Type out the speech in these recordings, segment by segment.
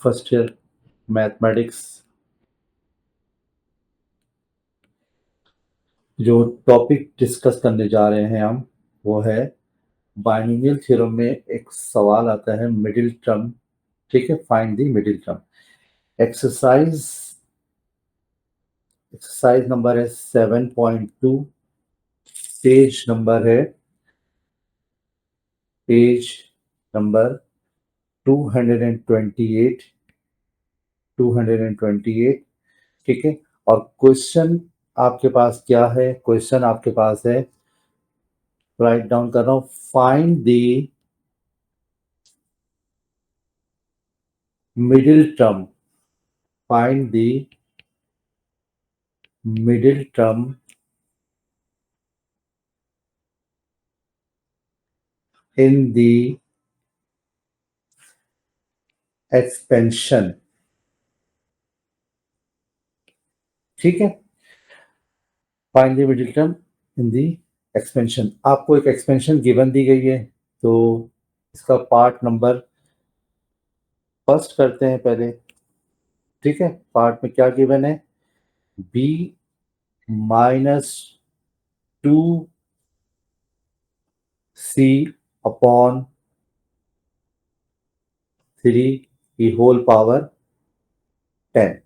First year mathematics. जो topic discuss करने जा रहे हैं हम वो है बाइनोमियल थ्योरम में एक सवाल आता है मिडिल टर्म। ठीक है, find the middle term. Exercise exercise number है 7.2। Page number 228। 228। ठीक है, और क्वेश्चन आपके पास क्या है? क्वेश्चन आपके पास है, राइट डाउन कर रहा हूं, find the middle term. Find the middle term in the expansion। ठीक है, find the middle term in the expansion. आपको एक एक्सपेंशन गिवन दी गई है, तो इसका पार्ट नंबर फर्स्ट करते हैं पहले। ठीक है, पार्ट में क्या गिवन है? b माइनस 2c अपॉन 3 की होल पावर 10।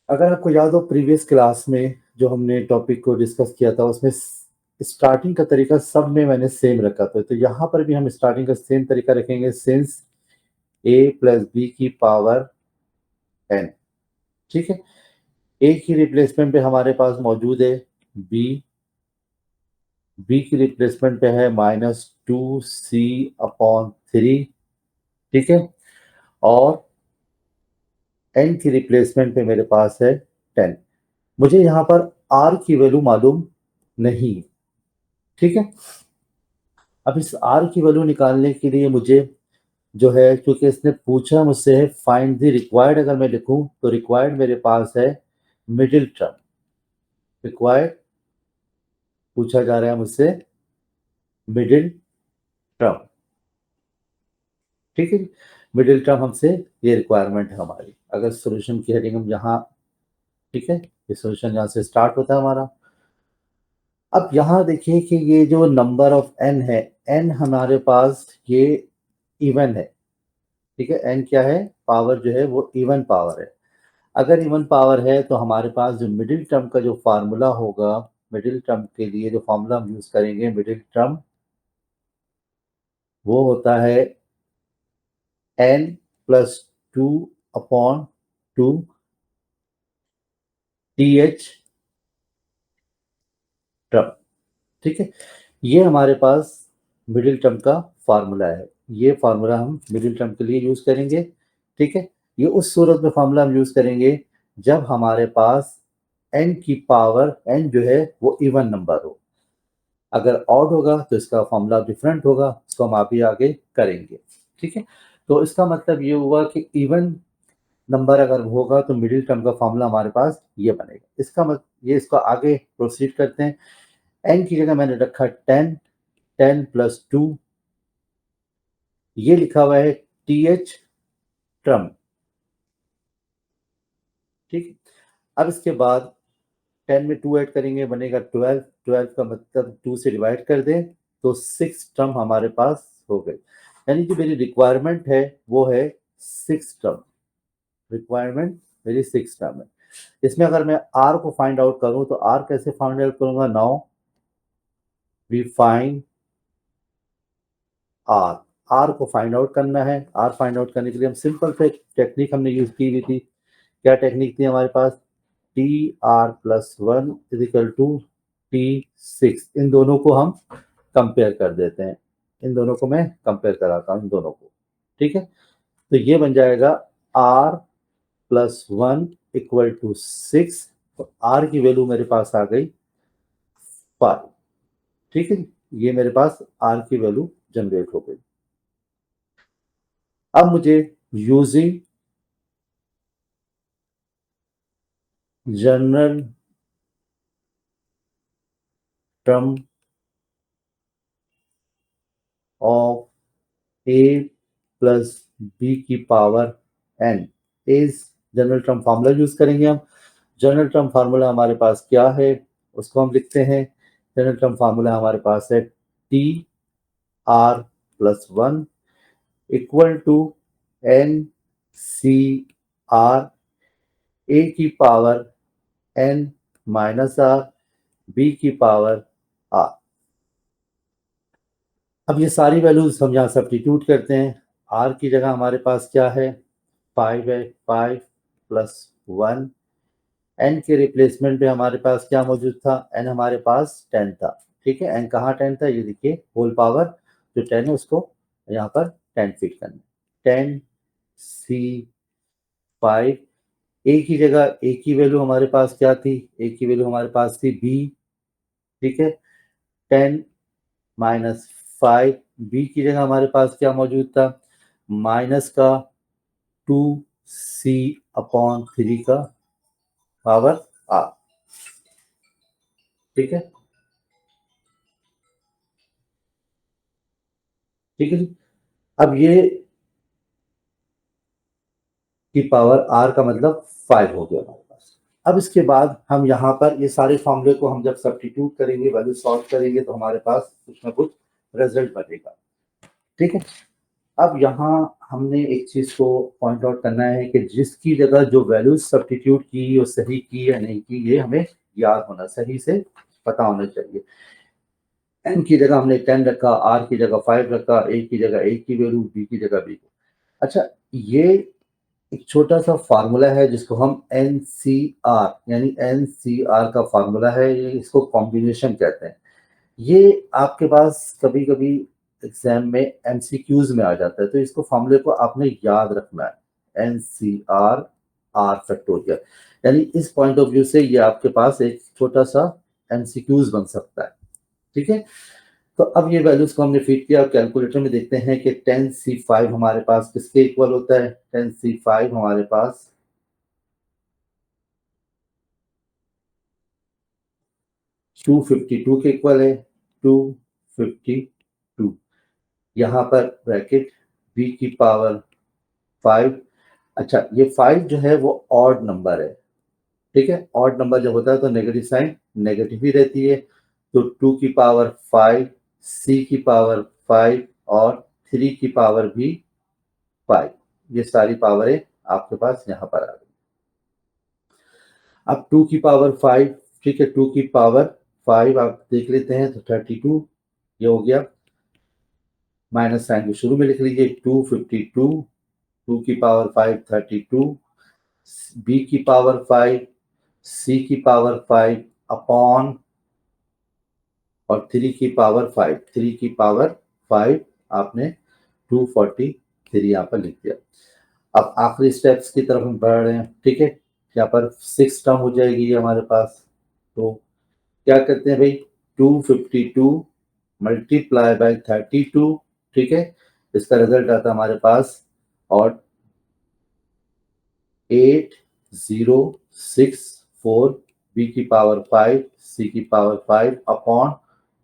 अगर आपको याद हो प्रीवियस क्लास में जो हमने टॉपिक को डिस्कस किया था, उसमें स्टार्टिंग का तरीका सब में मैंने सेम रखा था, तो यहाँ पर भी हम स्टार्टिंग का सेम तरीका रखेंगे, सिंस a प्लस बी की पावर n। ठीक है, a की रिप्लेसमेंट पे हमारे पास मौजूद है b, b की रिप्लेसमेंट पे है -2c अपॉन 3। ठीक है, और n की रिप्लेसमेंट पे मेरे पास है 10। मुझे यहाँ पर r की वैल्यू मालूम नहीं। ठीक है, अब इस r की वैल्यू निकालने के लिए मुझे जो है, क्योंकि इसने पूछा मुझसे है फाइंड द रिक्वायर्ड, अगर मैं लिखूं तो रिक्वायर्ड मेरे पास है मिडिल टर्म। रिक्वायर्ड पूछा जा रहा है मुझसे मिडिल टर्म। ठीक है, मिडिल टर्म हमसे ये रिक्वायरमेंट है हमारी। अगर सॉल्यूशन की हेडिंग हम यहाँ, ठीक है, ये सॉल्यूशन यहाँ से स्टार्ट होता है हमारा। अब यहाँ देखिए कि ये जो नंबर ऑफ n है, n हमारे पास ये इवन है। ठीक है, n क्या है? पावर जो है वो इवन पावर है। अगर इवन पावर है तो हमारे पास जो मिडिल टर्म का जो फार्मूला होगा, मिडिल टर्म के लिए जो फार्मूला हम यूज करेंगे मिडिल टर्म, वो होता है n प्लस 2/2 th टर्म। ठीक है, ये हमारे पास मिडिल टर्म का फार्मूला है। ये फार्मूला हम मिडिल टर्म के लिए यूज करेंगे। ठीक है, ये उस सूरत में फार्मूला हम यूज करेंगे जब हमारे पास n की पावर n जो है वो इवन नंबर हो। अगर ऑड होगा तो इसका फॉर्मूला डिफरेंट होगा, इसको हम अभी आगे करेंगे। ठीक है, तो इसका मतलब ये हुआ कि इवन नंबर अगर होगा तो मिडिल टर्म का फॉर्मूला हमारे पास ये बनेगा। इसका मतलब ये, इसको आगे प्रोसीड करते हैं। एन की जगह मैंने रखा 10, 10 प्लस 2, ये लिखा हुआ है टी एच टर्म। ठीक, अब इसके बाद 10 में 2 ऐड करेंगे, बनेगा 12। 12 का मतलब 2 से डिवाइड कर दें तो 6 टर्म हमारे पास हो गए। यानी कि मेरी रिक्वायरमेंट है वो है 6 टर्म। रिक्वायरमेंट मेरी 6 टर्म है। इसमें अगर मैं आर को फाइंड आउट करूं तो आर कैसे फाइंड आउट करूंगा? Now we find R. R को फाइंड आउट करना है। आर फाइंड आउट करने के लिए हम सिंपल से टेक्निक हमने यूज की हुई थी। क्या टेक्निक थी हमारे पास? T R plus 1 equal to T 6। इन दोनों को हम कंपेयर कर देते हैं। इन दोनों को मैं कंपेयर कराता हूँ, इन दोनों को। ठीक है, तो ये बन जाएगा आर प्लस 1 इक्वल टू 6। तो आर की वैल्यू मेरे पास आ गई 5। ठीक है, ये मेरे पास आर की वैल्यू जनरेट हो गई। अब मुझे using general term of a plus b की power n is general term formula use करेंगे हम। जनरल टर्म फार्मूला हमारे पास क्या है उसको हम लिखते हैं। जनरल टर्म फार्मूला हमारे पास है T R plus one equal to N C R A की power N minus R B की पावर आर। अब ये सारी वैल्यूज हम यहाँ सब्स्टिट्यूट करते हैं। आर की जगह हमारे पास क्या है 5 है 5 प्लस 1। एन के रिप्लेसमेंट पे हमारे पास क्या मौजूद था एन हमारे पास 10 था। ठीक है एन कहाँ 10 था ये देखिए होल पावर जो 10 है उसको यहाँ पर 10 फिट करना 10 सी 5। ए की जगह ए की वैल्यू हमारे पास क्या थी ए की वैल्यू हमारे पास थी बी। ठीक है 10 माइनस 5 बी की जगह हमारे पास क्या मौजूद था माइनस का 2 सी अपॉन 3 का पावर आर। ठीक है ठीक है जी। अब ये की पावर आर का मतलब 5 हो गया हमारे पास। अब इसके बाद हम यहाँ पर ये सारे फॉर्मूले को हम जब सब्स्टिट्यूट करेंगे वैल्यू सॉल्व करेंगे तो हमारे पास कुछ ना कुछ रिजल्ट बनेगा। ठीक है अब यहाँ हमने एक चीज को पॉइंट आउट करना है कि जिसकी जगह जो वैल्यू सब्स्टिट्यूट की वो सही की या नहीं की ये हमें याद होना सही से पता होना चाहिए। एन की जगह हमने 10 रखा आर की जगह 5 रखा ए की जगह ए की वैल्यू बी की जगह बी। अच्छा ये एक छोटा सा फार्मूला है जिसको हम एन सी आर यानी एन सी आर का फार्मूला है ये इसको कॉम्बिनेशन कहते हैं। ये आपके पास कभी कभी एग्जाम में एमसीक्यूज में आ जाता है तो इसको फार्मूले को आपने याद रखना है एन सी आर आर फैक्टोरियल यानी इस पॉइंट ऑफ व्यू से ये आपके पास एक छोटा सा एमसीक्यूज बन सकता है। ठीक है तो अब ये वैल्यूज को हमने फीड किया कैलकुलेटर में देखते हैं कि 10C5 हमारे पास किसके इक्वल होता है 10C5 हमारे पास 252 के इक्वल है 252। यहाँ पर ब्रैकेट b की पावर 5। अच्छा ये 5 जो है वो ऑड नंबर है। ठीक है ऑड नंबर जब होता है तो नेगेटिव साइन नेगेटिव ही रहती है तो 2 की पावर 5 c की पावर 5 और 3 की पावर भी 5 ये सारी पावरें आपके पास यहाँ पर आ गई। अब 2 की पावर 5 ठीक है 2 की पावर 5 आप देख लेते हैं तो 32 ये हो गया माइनस साइन को शुरू में लिख लीजिए 252 2 की पावर 5 32 बी की पावर 5 सी की पावर 5 अपॉन और 3 की पावर 5 3 की पावर 5 आपने 243 यहाँ पर लिख दिया। अब आखिरी स्टेप्स की तरफ हम बढ़ रहे हैं। ठीक है यहाँ पर 6 टर्म हो जाएगी ये हमारे पास तो क्या करते हैं भाई 252 मल्टीप्लाई बाय 32। ठीक है इसका रिजल्ट आता है हमारे पास और 8064 बी की पावर 5 सी की पावर 5 अपॉन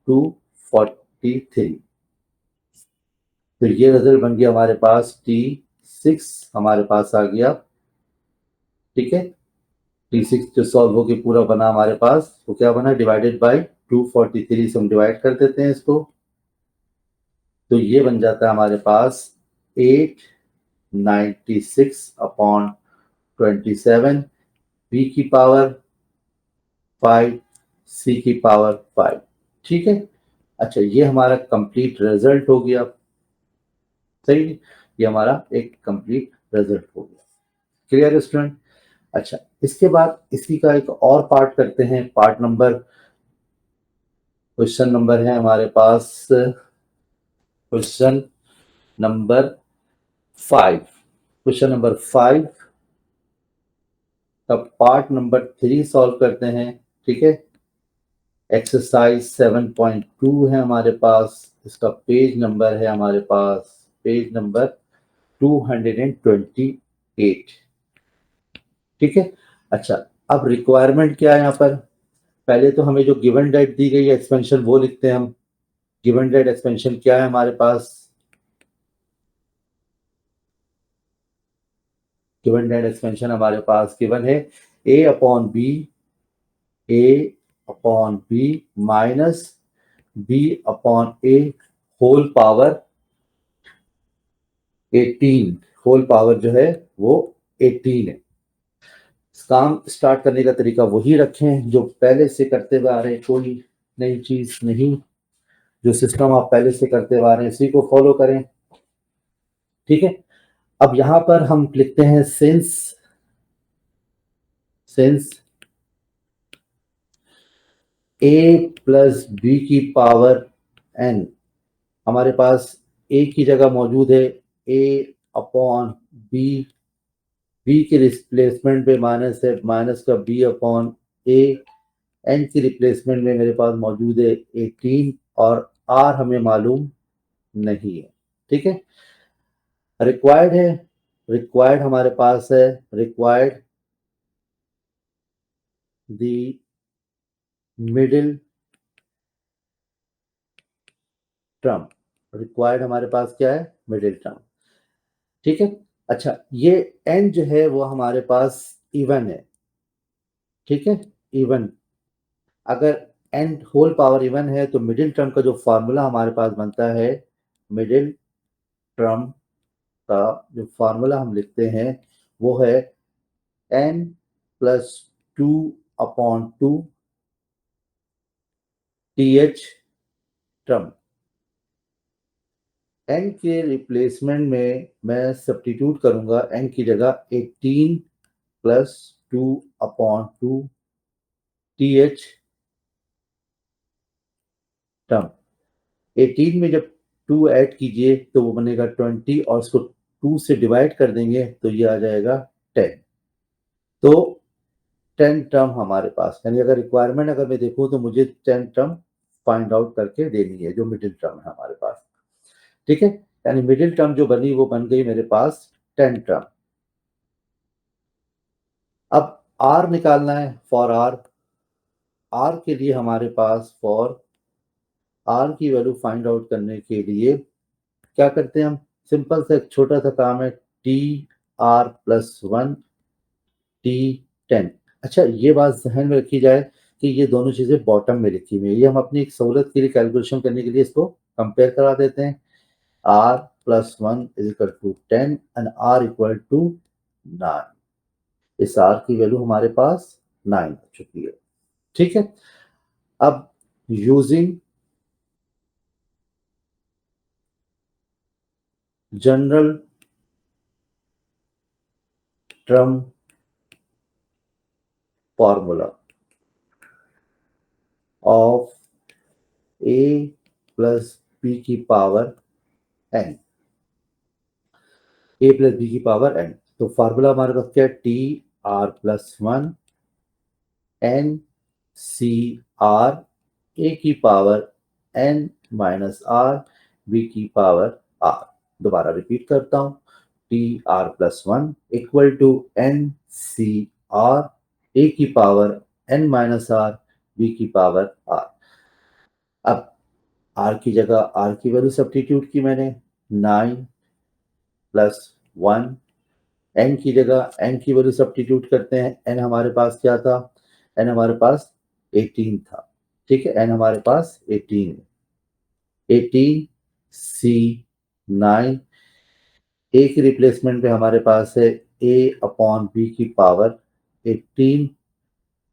243 तो ये रिजल्ट बन गया हमारे पास T6 हमारे पास आ गया। ठीक है T6 जो सॉल्व होके पूरा बना हमारे पास तो क्या बना डिवाइडेड बाय 243 से हम डिवाइड कर देते हैं इसको तो ये बन जाता है हमारे पास 896 अपॉन 27 बी की पावर 5 सी की पावर 5। ठीक है अच्छा ये हमारा कंप्लीट रिजल्ट हो गया। सही ये हमारा एक कंप्लीट रिजल्ट हो गया। Clear student. अच्छा इसके बाद इसी का एक और पार्ट करते हैं पार्ट नंबर क्वेश्चन नंबर है हमारे पास क्वेश्चन नंबर 5 क्वेश्चन नंबर 5 का पार्ट नंबर 3 सॉल्व करते हैं। ठीक है एक्सरसाइज 7.2 है हमारे पास इसका पेज नंबर है हमारे पास पेज नंबर 228। ठीक है अच्छा अब रिक्वायरमेंट क्या है यहाँ पर पहले तो हमें जो गिवन डेट दी गई है एक्सपेंशन वो लिखते हैं हम। गिवन डेट एक्सपेंशन क्या है हमारे पास गिवन डेट एक्सपेंशन हमारे पास गिवन है a/b minus b/a whole power 18, whole power जो है वो 18 है। काम स्टार्ट करने का तरीका वही रखें जो पहले से करते हुए आ रहे हैं, कोई नई चीज नहीं, जो सिस्टम आप पहले से करते हुए आ रहे हैं इसी को फॉलो करें। ठीक है, अब यहां पर हम लिखते हैं सिंस a प्लस बी की पावर n, हमारे पास a की जगह मौजूद है a/b, b के रिप्लेसमेंट पे माइनस है, माइनस का b/a, n की रिप्लेसमेंट में मेरे पास मौजूद है 18 और r हमें मालूम नहीं है। ठीक है, रिक्वायर्ड है, रिक्वायर्ड हमारे पास है required the middle term, required हमारे पास क्या है, मिडिल टर्म। ठीक है, अच्छा ये n जो है वो हमारे पास इवन है। ठीक है, इवन, अगर n होल पावर इवन है तो मिडिल टर्म का जो फॉर्मूला हमारे पास बनता है, मिडिल टर्म का जो फॉर्मूला हम लिखते हैं वो है n plus 2/2 th term. n के रिप्लेसमेंट में मैं सब्स्टिट्यूट करूंगा n की जगह 18 प्लस 2/2 th टर्म। 18 में जब 2 ऐड कीजिए तो वो बनेगा 20 और उसको 2 से डिवाइड कर देंगे तो ये आ जाएगा 10। तो 10 टर्म हमारे पास, यानी अगर रिक्वायरमेंट अगर मैं देखूं तो मुझे 10 टर्म फाइंड आउट करके देनी है जो मिडिल टर्म है हमारे पास। ठीक है, यानी मिडिल टर्म जो बनी वो बन गई मेरे पास 10 टर्म। अब r निकालना है, फॉर r के लिए हमारे पास फॉर r की वैल्यू फाइंड आउट करने के लिए क्या करते हैं हम, सिंपल सा एक छोटा सा काम है, tr+1 t10। अच्छा ये बात ध्यान में रखी जाए कि ये दोनों चीजें बॉटम में लिखी हुई है, ये हम अपनी एक सहूलत के लिए कैलकुलेशन करने के लिए इसको कंपेयर करा देते हैं। r+1 = 10 एंड r = 9, इस r की वैल्यू हमारे पास 9 हो चुकी है। ठीक है, अब using general term formula of a plus b की power n, a plus B की पावर n, तो फार्मूला हमारे पास क्या है, tr+1 n c r a की power n minus r b की पावर r। दोबारा रिपीट करता हूं, tr+1 = n c r a की power n minus r b की पावर r। अब r की जगह r की वैल्यू सब्स्टिट्यूट की मैंने, 9+1, n की जगह n की वैल्यू सब्स्टिट्यूट करते हैं, n हमारे पास क्या था, n हमारे पास 18 था। ठीक है, n हमारे पास 18 है, 18 c9, a की रिप्लेसमेंट पे हमारे पास है a/b की पावर 18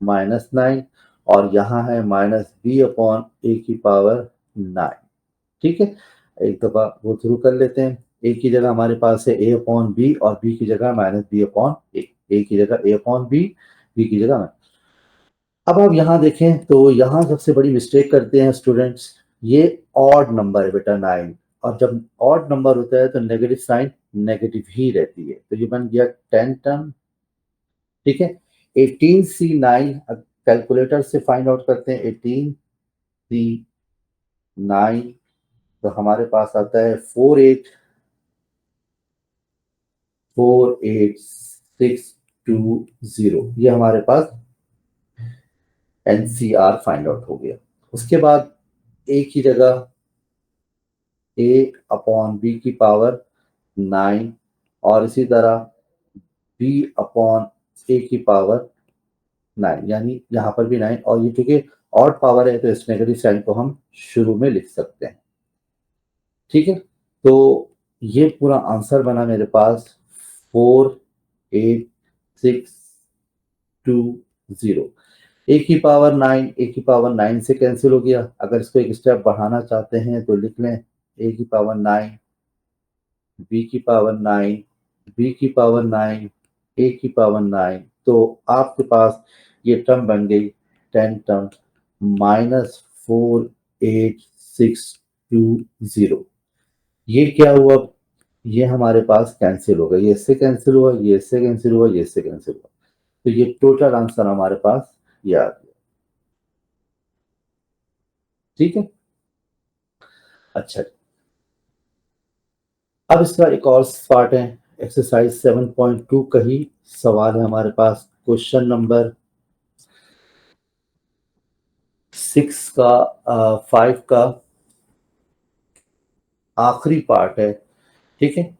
माइनस 9 और यहाँ है माइनस b/a की पावर 9। ठीक है, एक दफा गो थ्रू कर लेते हैं, a की जगह हमारे पास है a/b और b की जगह माइनस b/a, a की जगह a/b, b की जगह। अब आप यहाँ देखें तो यहाँ सबसे बड़ी मिस्टेक करते हैं स्टूडेंट्स, ये ऑड नंबर है बेटा 9, और जब ऑड नंबर होता है तो नेगेटिव साइन नेगेटिव ही रहती है, तो ये बन गया 10 टर्म। ठीक है, 18c9 कैलकुलेटर से फाइंड आउट करते हैं, 18c9 तो हमारे पास आता है 4848620, ये हमारे पास एनसीआर फाइंड आउट हो गया। उसके बाद ए की जगह a/b की पावर 9 और इसी तरह बी अपॉन ए की पावर 9, यानी यहाँ पर भी 9, और ये चूंकि ऑड पावर है तो इस नेगेटिव साइन को हम शुरू में लिख सकते हैं। ठीक है, तो ये पूरा आंसर बना मेरे पास 48620। ए की पावर 9, ए की पावर 9 से कैंसिल हो गया। अगर इसको एक स्टेप बढ़ाना चाहते हैं तो लिख लें ए की पावर 9, बी की पावर 9, बी की पावर 9, ए की पावर 9, तो आपके पास ये टर्म बन गई 10 टर्म -48620। ये क्या हुआ, ये हमारे पास कैंसिल हो गया, ये इससे कैंसिल हुआ, ये इससे कैंसिल हुआ, ये इससे कैंसिल हुआ, तो ये टोटल आंसर हमारे पास ये आ गया। ठीक है, अच्छा, अब इसका एक और पार्ट है, एक्सरसाइज 7.2 का ही सवाल है हमारे पास। क्वेश्चन नंबर 6 का 5 का आखिरी पार्ट है। ठीक है,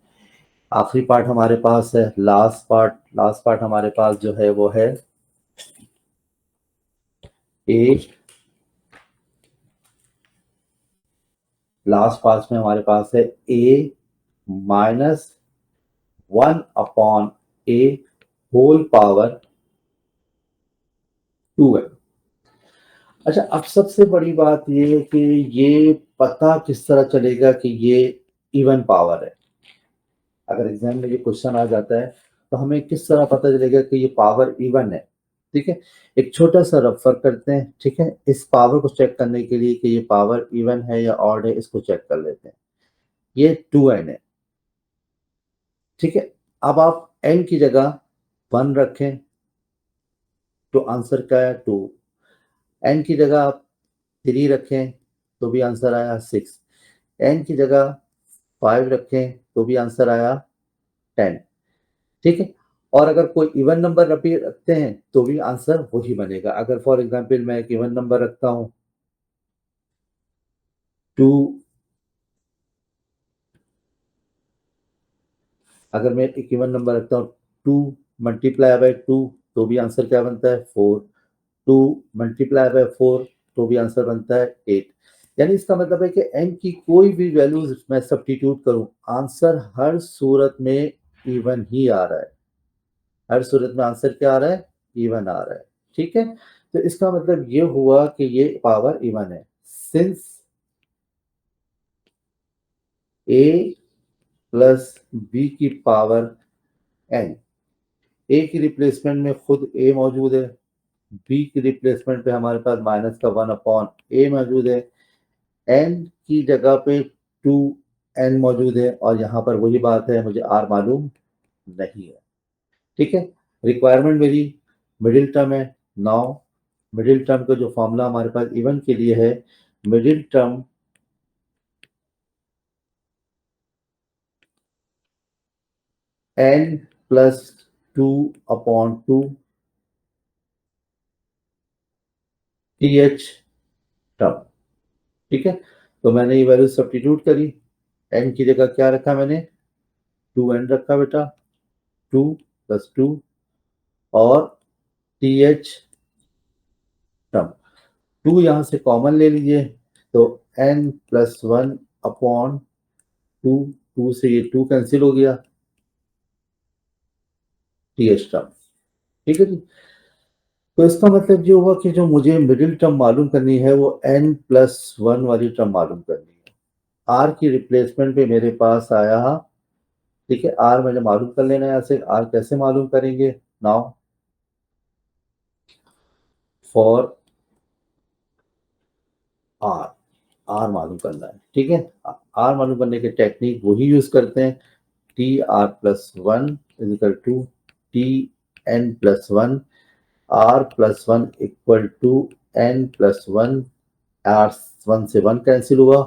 आखिरी पार्ट हमारे पास है, लास्ट पार्ट हमारे पास जो है वो है ए, लास्ट पार्ट में हमारे पास है ए -1 अपॉन ए होल पावर 2 है। अच्छा, अब सबसे बड़ी बात ये है कि ये पता किस तरह चलेगा कि ये इवन पावर है। अगर एग्जाम में ये क्वेश्चन आ जाता है तो हमें किस तरह पता चलेगा कि ये पावर इवन है। ठीक है, एक छोटा सा रफर करते हैं। ठीक है, इस पावर को चेक करने के लिए कि ये पावर इवन है या ऑड है, इसको चेक कर लेते हैं। ये 2n है। ठीक है, अब आप n की जगह 1 रखें तो आंसर क्या है 2। n की जगह आप 3 रखें तो भी आंसर आया 6। n की जगह 5 रखें तो भी आंसर आया 10। ठीक है, और अगर कोई इवन नंबर रखते हैं तो भी आंसर वही बनेगा। अगर फॉर एग्जांपल मैं एक इवन नंबर रखता हूं 2, अगर मैं एक इवन नंबर रखता हूं 2 मल्टीप्लाई बाय 2 तो भी आंसर क्या बनता है 4। 2 मल्टीप्लाई बाय 4 तो भी आंसर बनता है 8। यानी इसका मतलब है कि n की कोई भी वैल्यूज मैं सब्स्टिट्यूट करूं, आंसर हर सूरत में इवन ही आ रहा है। हर सूरत में आंसर क्या आ रहा है, इवन आ रहा है। ठीक है, तो इसका मतलब ये हुआ कि ये पावर इवन है। सिंस a प्लस बी की पावर n, ए की रिप्लेसमेंट में खुद a मौजूद है, बी की रिप्लेसमेंट पे हमारे पास माइनस का 1/a मौजूद है, n की जगह पे 2n मौजूद है, और यहाँ पर वही बात है, मुझे r मालूम नहीं है। ठीक है, रिक्वायरमेंट मेरी मिडिल टर्म है। नाउ मिडिल टर्म का जो फॉर्मूला हमारे पास इवन के लिए है, middle term n plus 2/2 th term. ठीक है, तो मैंने ये वैल्यू सब्स्टिट्यूट करी। n की जगह क्या रखा मैंने, 2n रखा बेटा, 2 + 2, और th टर्म 2 यहाँ से कॉमन ले लीजिए, तो n+1/2, 2 से ये 2 कैंसिल हो गया, th टर्म। ठीक है जी, तो इसका मतलब ये हुआ कि जो मुझे मिडिल टर्म मालूम करनी है वो n+1 वाली टर्म मालूम करनी है। आर की रिप्लेसमेंट पे मेरे पास आया। ठीक है, आर मैंने मालूम कर लेना है। यहाँ से आर कैसे मालूम करेंगे, नाउ फॉर आर, आर मालूम करना है। ठीक है, आर मालूम करने के टेक्निक वही यूज करते हैं, Tr+1 = Tn+1, r+1 = n+1, are 1 से 1 कैंसिल हुआ,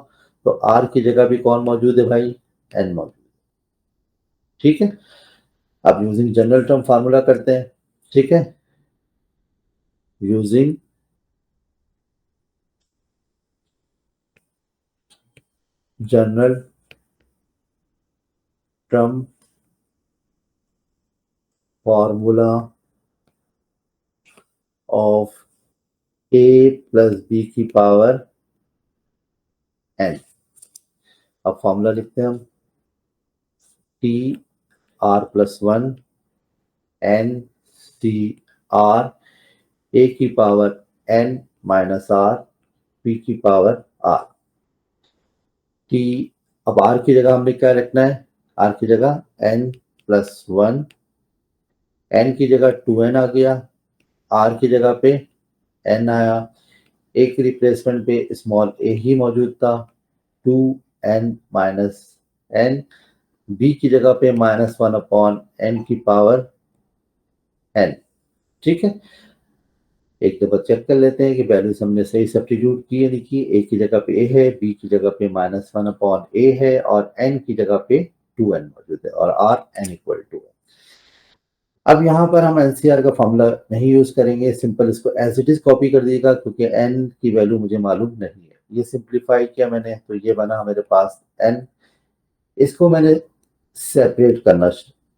तो आर की जगह भी कौन मौजूद है भाई, एन मौजूद। ठीक है, अब यूजिंग जनरल टर्म फार्मूला करते हैं। ठीक है, using general term formula of a plus B की पावर n। अब फॉर्मूला लिखते हैं हम, T R plus one N T R A की power n minus R P की पावर आर। टी, अब आर की जगह हमने क्या रखना है, आर की जगह n प्लस वन, एन की जगह 2n आ गया, आर की जगह पे n आया, एक रिप्लेसमेंट पे स्मॉल ए ही मौजूद था, 2n माइनस एन, बी की जगह पे माइनस वन अपॉन एन की पावर n। ठीक है, एक दफा चेक कर लेते हैं कि वैल्यूज हमने सही सब्स्टिट्यूट की है नहीं की। ए की जगह पे ए है, बी की जगह पे माइनस वन अपॉन ए है और एन की जगह पे 2n मौजूद है और आर n इक्वल टू है। अब यहाँ पर हम एनसीआर का फॉर्मूला नहीं यूज करेंगे, सिंपल इसको एज इट इज कॉपी कर दीजिएगा क्योंकि n की वैल्यू मुझे मालूम नहीं है। ये सिंप्लीफाई किया मैंने तो ये बना मेरे पास n, इसको मैंने सेपरेट करना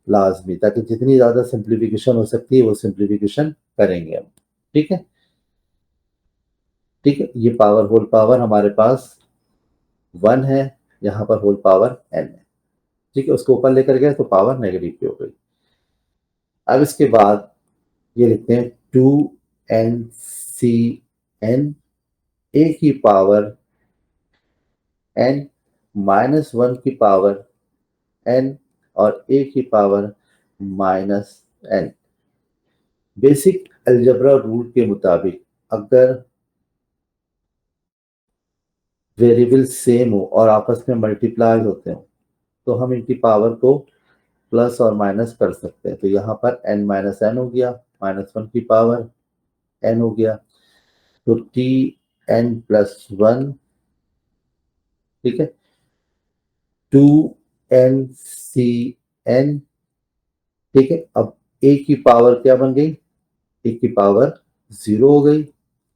लाजमी, ताकि जितनी ज्यादा सिंप्लीफिकेशन हो सकती है वो सिंप्लीफिकेशन करेंगे हम। ठीक है, ठीक है, ये पावर होल पावर हमारे पास 1 है, यहाँ पर होल पावर n है। ठीक है, उसको ऊपर लेकर गए तो पावर नेगेटिव की हो गई। अब इसके बाद ये लिखते हैं 2n ए की पावर n माइनस वन की पावर n और ए की power minus n। Basic algebra rule के मुताबिक अगर वेरिएबल सेम हो और आपस में मल्टीप्लाई होते हो तो हम इनकी पावर को प्लस और माइनस कर सकते हैं। तो यहाँ पर n माइनस एन हो गया, माइनस वन की पावर n हो गया, तो टी एन प्लस वन, ठीक है, 2n। ठीक है, अब ए की पावर क्या बन गई, ए की पावर 0 हो गई,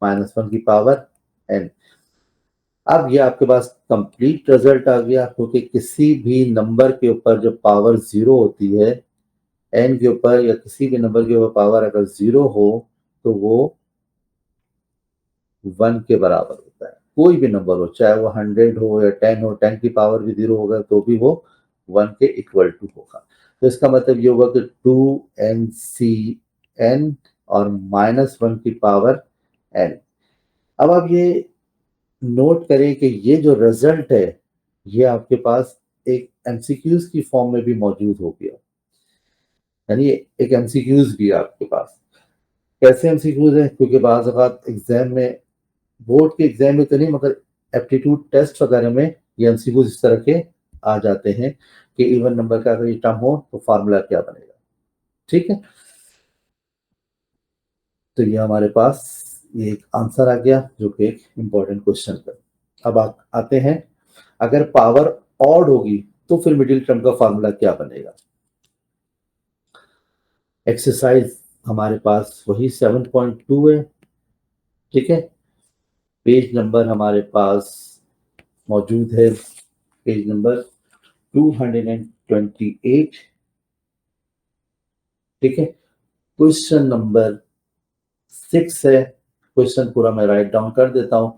माइनस वन की पावर n। अब ये आपके पास कंप्लीट रिजल्ट आ गया, क्योंकि किसी भी नंबर के ऊपर जब पावर 0 होती है, n के ऊपर या किसी भी नंबर के ऊपर पावर अगर 0 हो तो वो 1 के बराबर होता है। कोई भी नंबर हो, चाहे वो 100 हो या 10 हो, 10 की पावर भी 0 होगा तो भी वो 1 के इक्वल टू होगा। तो इसका मतलब ये होगा कि 2n और माइनस वन की पावर n। अब आप ये नोट करें कि ये जो रिजल्ट है ये आपके पास एक एमसीक्यूज की फॉर्म में भी मौजूद हो गया, यानी एक एमसीक्यूज भी है आपके पास। कैसे एमसीक्यूज है, क्योंकि बाज़ औक़ात एग्जाम में, बोर्ड के एग्जाम में तो नहीं मगर एप्टीट्यूड टेस्ट वगैरह में ये एमसीक्यूज इस तरह के आ जाते हैं कि इवन नंबर का अगर ये टर्म हो तो फार्मूला क्या बनेगा। ठीक है, तो ये हमारे पास ये एक आंसर आ गया जो कि एक इंपॉर्टेंट क्वेश्चन का। अब आते हैं, अगर पावर ऑड होगी तो फिर मिडिल टर्म का फार्मूला क्या बनेगा। एक्सरसाइज हमारे पास वही 7.2 है। ठीक है, पेज नंबर हमारे पास मौजूद है, पेज नंबर 228। ठीक है, क्वेश्चन नंबर 6 है, क्वेश्चन पूरा मैं राइट डाउन कर देता हूं।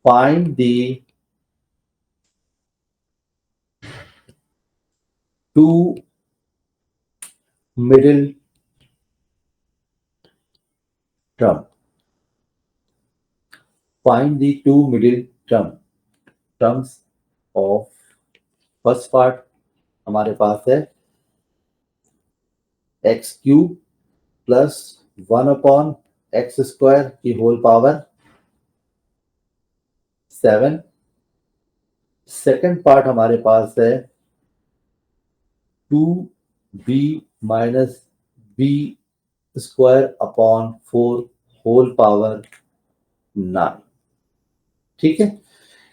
Find the two middle term, find the two middle terms of, first part हमारे पास है x cube plus 1 upon x square की होल पावर 7। सेकंड पार्ट हमारे पास है 2b minus b square upon 4 whole power 9। ठीक है,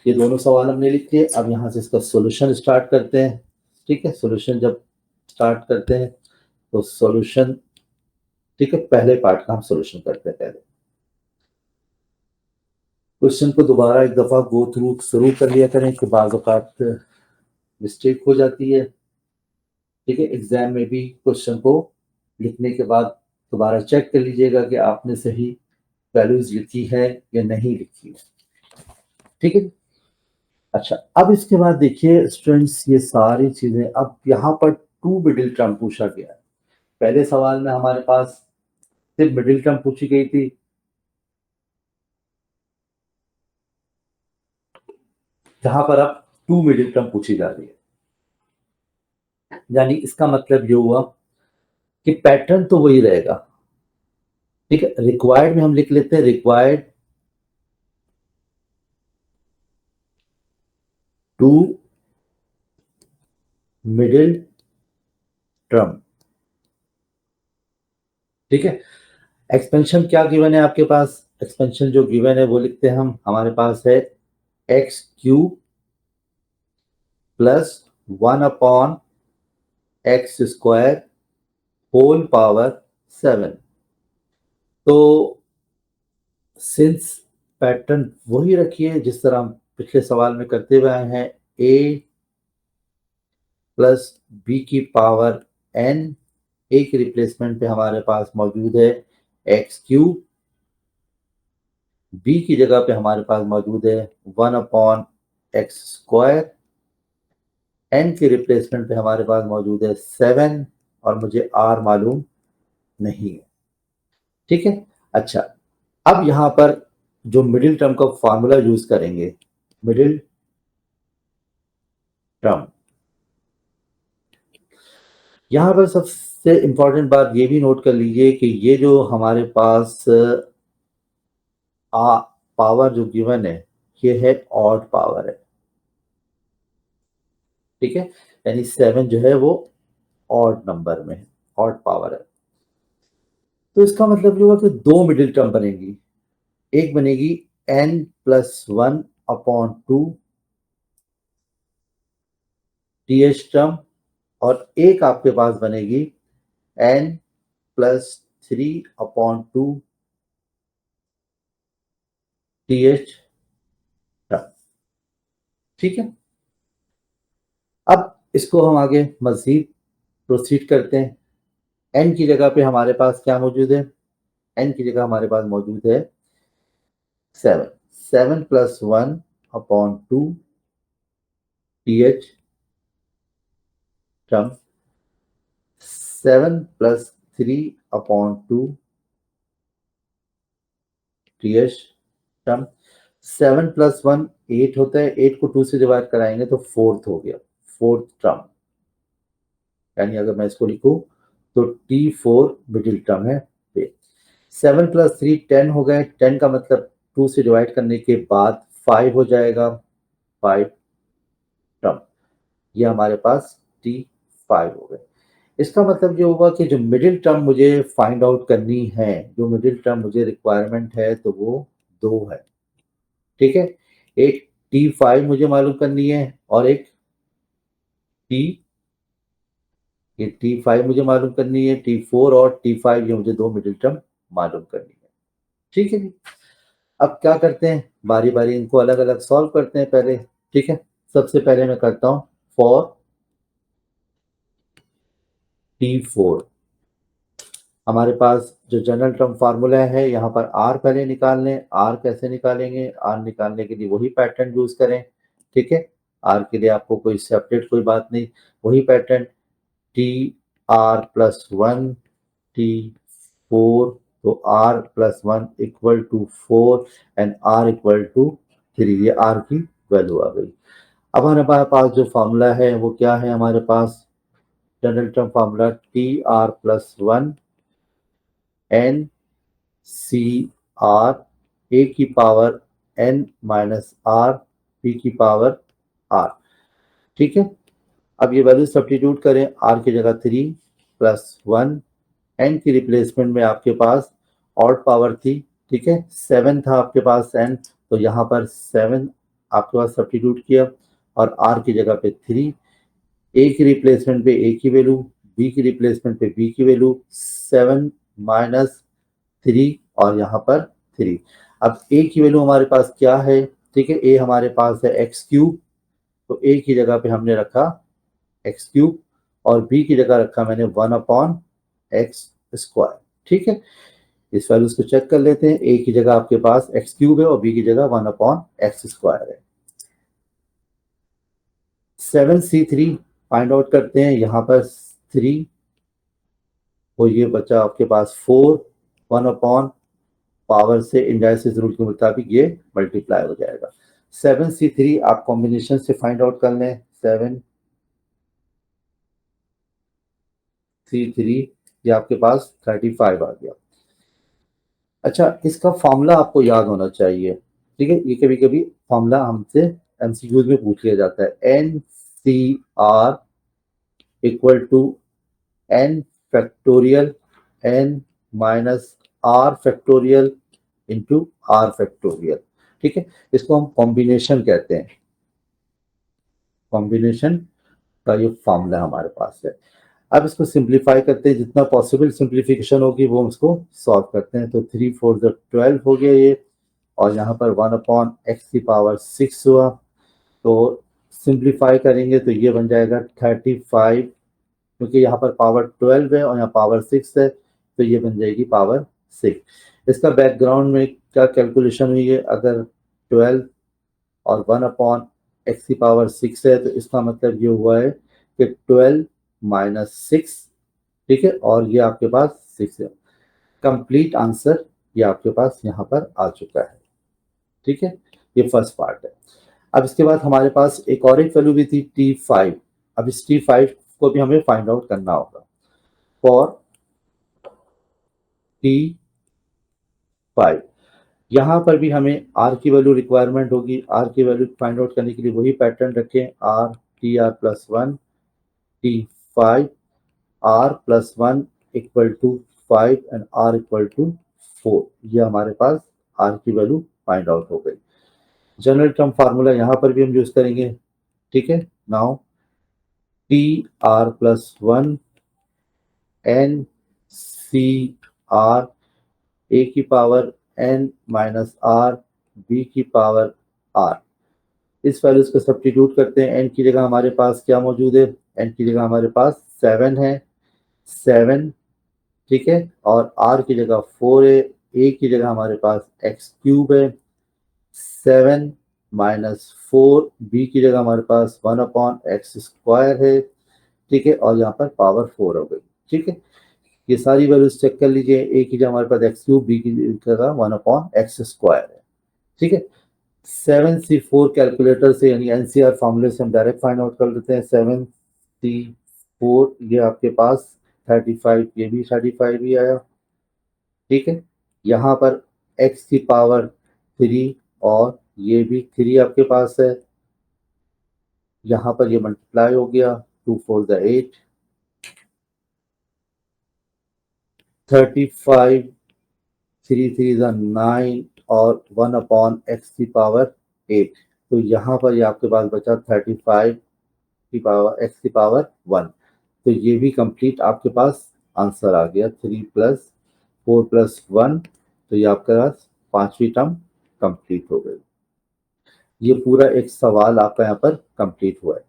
ये दोनों सवाल हमने लिख लिए। अब यहां से इसका सॉल्यूशन स्टार्ट करते हैं। ठीक है, सॉल्यूशन जब स्टार्ट करते हैं तो सॉल्यूशन, ठीक है, पहले पार्ट का हम सॉल्यूशन करते हैं। पहले क्वेश्चन को दोबारा एक दफा गो थ्रू जरूर कर लिया करें कि बाज़ औक़ात मिस्टेक हो जाती है। ठीक है, एग्जाम में भी क्वेश्चन को लिखने के बाद दोबारा चेक कर लीजिएगा कि आपने सही वैल्यूज लिखी है या नहीं लिखी है। ठीक है। अच्छा, अब इसके बाद देखिए स्टूडेंट्स, ये सारी चीजें, अब यहाँ पर टू मिडिल टर्म पूछा गया है। पहले सवाल में हमारे पास सिर्फ मिडिल टर्म पूछी गई थी, जहां पर अब टू मिडिल टर्म पूछी जा रही है। यानी इसका मतलब ये हुआ कि पैटर्न तो वही रहेगा। ठीक है, रिक्वायर्ड में हम लिख लेते हैं रिक्वायर्ड टू मिडिल टर्म। ठीक है, एक्सपेंशन क्या गिवन है आपके पास? एक्सपेंशन जो गिवन है वो लिखते हैं हम, हमारे पास है x cube plus 1 upon x square whole power 7। तो सिंस पैटर्न वही रखिए जिस तरह हम पिछले सवाल में करते हुए आए हैं, ए प्लस बी की पावर एन, ए की रिप्लेसमेंट पे हमारे पास मौजूद है एक्स क्यूब, बी की जगह पे हमारे पास मौजूद है 1 अपॉन एक्स स्क्वायर, एन की रिप्लेसमेंट पे हमारे पास मौजूद है 7, और मुझे आर मालूम नहीं है। ठीक है। अच्छा, अब यहां पर जो मिडिल टर्म का फॉर्मूला यूज करेंगे, मिडिल टर्म, यहां पर सबसे इंपॉर्टेंट बात ये भी नोट कर लीजिए कि ये जो हमारे पास आ पावर जो गिवन है, ये है ऑड पावर है। ठीक है, यानी 7 जो है वो ऑड नंबर में है, ऑड पावर है। तो इसका मतलब ये हुआ कि दो मिडिल टर्म बनेगी। एक बनेगी n+1/2 टीएच टर्म, और एक आपके पास बनेगी n+3/2 टीएच टर्म। ठीक है, अब इसको हम आगे मजीद प्रोसीड करते हैं। n की जगह पे हमारे पास क्या मौजूद है? n की जगह हमारे पास मौजूद है 7। 7+1/2 टीएच टर्म, 7+3/2 टीएच टर्म। 7+1 8 होता है, 8 को 2 से डिवाइड कराएंगे तो फोर्थ हो गया, फोर्थ टर्म। यानी अगर मैं इसको लिखूं तो T4 मिडिल टर्म है। 7+3 10 हो गए, 10 का मतलब 2 से डिवाइड करने के बाद 5 हो जाएगा, 5 टर्म। ये हमारे पास T5 हो गए। इसका मतलब ये होगा कि जो मिडिल टर्म मुझे फाइंड आउट करनी है, जो मिडिल टर्म मुझे रिक्वायरमेंट है, तो वो दो है। ठीक है, एक T5 मुझे मालूम करनी है, और एक टी ये T5 मुझे मालूम करनी है, T4 और T5 ये मुझे दो मिडिल टर्म मालूम करनी है। ठीक है जी। अब क्या करते हैं, बारी बारी इनको अलग अलग सॉल्व करते हैं पहले। ठीक है, सबसे पहले मैं करता हूं फॉर T4। हमारे पास जो जनरल टर्म फार्मूला है, यहाँ पर आर पहले निकाल लें। आर कैसे निकालेंगे? आर निकालने के लिए वही पैटर्न यूज करें। ठीक है, आर के लिए आपको कोई सेपरेट कोई बात नहीं, वही पैटर्न T r+1 T4, तो r+1 = 4 एंड r = 3। ये r की वैल्यू आ गई। अब हमारे पास जो फॉर्मूला है वो क्या है? हमारे पास general term formula Tr+1 n C R A की पावर n-r p की पावर r। ठीक है, अब ये वैल्यू सब्स्टिट्यूट करें। r की जगह 3+1, n की रिप्लेसमेंट में आपके पास ऑड पावर थी। ठीक है, 7 था आपके पास n, तो यहाँ पर 7 आपके पास सब्स्टिट्यूट किया, और r की जगह पे 3, a की रिप्लेसमेंट पे a की वैल्यू, b की रिप्लेसमेंट पे b की वैल्यू, 7-3, और यहाँ पर 3। अब a की वैल्यू हमारे पास क्या है? ठीक है, a हमारे पास है एक्स क्यूब, तो a की जगह पे हमने रखा एक्स क्यूब, और b की जगह रखा मैंने 1/x एक्स स्क्वायर। ठीक है, इस वैल्यूज को चेक कर लेते हैं। ए की जगह आपके पास एक्स क्यूब है और बी की जगह 1/x स्क्वायर है। 7c3 फाइंड आउट करते हैं। यहाँ पर 3 और ये बचा आपके पास 4, 1 पावर से इंडाइसिस रूल के मुताबिक ये मल्टीप्लाई हो जाएगा। 7c3 आप कॉम्बिनेशन से फाइंड आउट कर लें। 7c3 ये आपके पास 35 आ गया। अच्छा, इसका फॉर्मूला आपको याद होना चाहिए। ठीक है, ये कभी कभी फॉर्मूला हमसे एमसीक्यूज में पूछ लिया जाता है। NCR equal to n factorial n minus r factorial into r factorial. ठीक है, इसको हम कॉम्बिनेशन कहते हैं। कॉम्बिनेशन का ये फॉर्मूला हमारे पास है। अब इसको सिंप्लीफाई करते हैं, जितना पॉसिबल सिंप्लीफिकेशन होगी वो हम इसको सॉल्व करते हैं। तो 3 4 12 हो गया ये, और यहाँ पर 1/x की पावर 6 हुआ। तो सिंप्लीफाई करेंगे तो ये बन जाएगा 35, क्योंकि यहाँ पर पावर 12 है और यहाँ पावर 6 है, तो ये बन जाएगी पावर 6। इसका बैकग्राउंड में क्या कैलकुलेशन हुई है, अगर 12 और 1/x की पावर 6 है तो इसका मतलब ये हुआ है कि 12 माइनस 6। ठीक है, और ये आपके पास 6 है। कंप्लीट आंसर ये आपके पास यहाँ पर आ चुका है। ठीक है, ये फर्स्ट पार्ट है। अब इसके बाद हमारे पास एक और एक वैल्यू भी थी T5। अब इस T5 को भी हमें फाइंड आउट करना होगा। फॉर T5 यहाँ पर भी हमें R की वैल्यू रिक्वायरमेंट होगी। R की वैल्यू फाइंड आउट करने के लिए वही पैटर्न रखें। R TR plus 1 T5 R plus 1 equal to 5 and R equal to 4। ये हमारे पास R की वैल्यू फाइंड आउट हो गई। जनरल टर्म फार्मूला यहाँ पर भी हम यूज करेंगे। ठीक है, now TR plus 1 NCR A की power n minus R B की पावर R। इस वैल्यूज को सब्स्टिट्यूट करते हैं। n की जगह हमारे पास क्या मौजूद है, n की जगह हमारे पास 7 है, 7। ठीक है, और R की जगह 4 है, A की जगह हमारे पास x क्यूब है, 7 माइनस 4, B की जगह हमारे पास 1/x स्क्वायर है। ठीक है, और यहाँ पर पावर 4 हो गई। ठीक है, ये सारी वैल्यूज चेक कर लीजिए। ए की जगह हमारे पास एक्स क्यूब, बी की जगह 1/x स्क्वायर है। ठीक है, 7c4 कैलकुलेटर से यानी एनसीआर फॉर्मूले से हम डायरेक्ट फाइंड आउट कर लेते हैं। 7c4 ये आपके पास 35, ये भी 35 ही आया। ठीक है, यहाँ पर x की पावर 3 और ये भी 3 आपके पास है। यहाँ पर ये मल्टीप्लाई हो गया, 2 4 8, 35, 3 3 9 और 1/x की पावर 8। तो यहाँ पर ये आपके पास बचा 35 की पावर x की पावर 1। तो ये भी कंप्लीट आपके पास आंसर आ गया। 3 प्लस 4 प्लस 1, तो ये आपके पास पांचवी टर्म कंप्लीट हो गई। ये पूरा एक सवाल आपका यहाँ पर कंप्लीट हुआ है।